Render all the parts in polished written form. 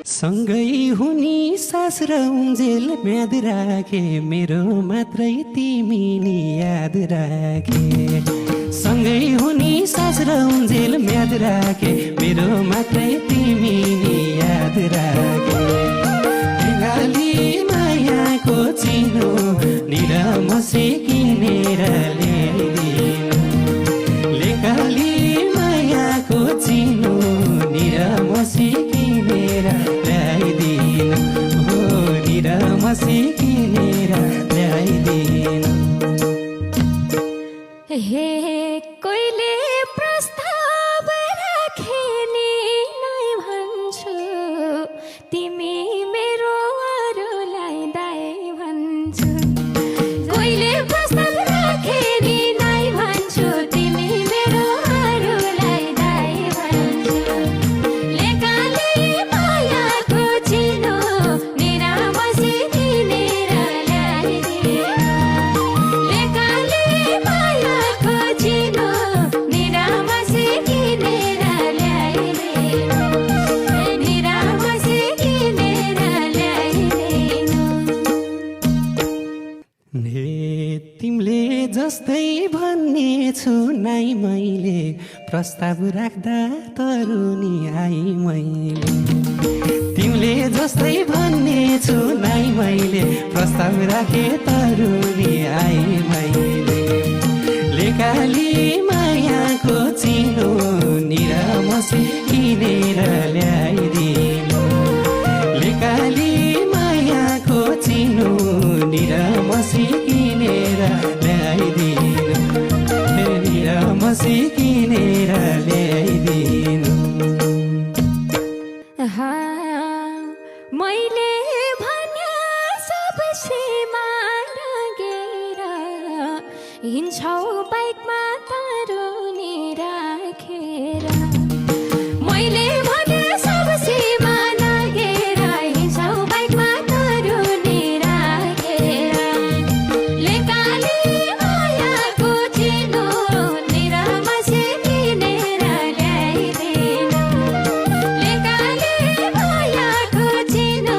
सँगै हुनी सास र उन्जेल म्याद राखे मेरो मात्रै तिमी नि याद राखे सँगै हुनी सास र उन्जेल म्याद राखे मेरो मात्रै तिमी नि याद राखे बङ्गाली मायाको चिनो निरमसी किनेर ल्याइदिनु लेकाली मायाको चिनो निरमसी किनेर ल्याइदिनु हो निरमसी किनेर ल्याइदिनु हे कोइले प्रस्ताव राखे नि नै भन्छु तिमी मेरो अरूलाई दाइ भन्छु कोइले प्रस्ताव राखे नि नै भन्छु तिमी मेरो अरूलाई दाइ भन्छु लेकाले मायाको चिनो निरामसी किनेर ल्याइदिनु लेकाले मायाको चिनो निरामसी किनेर ल्याइदिनु निरामसी किनेर ल्याइदिनु हे तिमीले जस्तै भन्ने छु नै मैले प्रस्ताव राख्दा तरुनी आई मैले तिमीले जस्तै भन्ने छु नै मैले प्रस्ताव राखे तरुनी आई मैले लेकाली मायाको चिनो निरामसी किनेर ल्याइदिनु लेकाली मायाको चिनो निरामसी किनेर ल्याइदिनु निरामसी किनेर ल्याइदिनु मैले भन्या सब सीमा लगेर हिँड्छौ बाइकमा तरुनी राखेर मैले भन्या सब सीमा लगेर हिँड्छौ बाइकमा तरुनी राखेर लेकाली मायाको चिनो निरामसी किनेर ल्याइदिनु लेकाले मायाको चिनो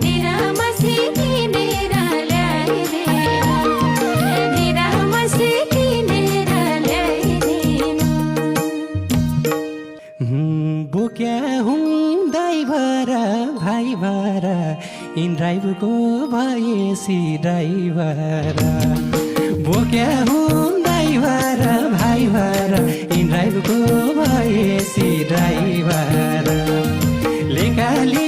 निरामसी किनेर ल्याइदिनु निरामसी किनेर ल्याइदिनु बोक्या हुँ दाइ भएर भाइ भएर इन ड्राइभको भएसी ड्राइभर बोक्या हुँ दाइ भएर भाइ भएर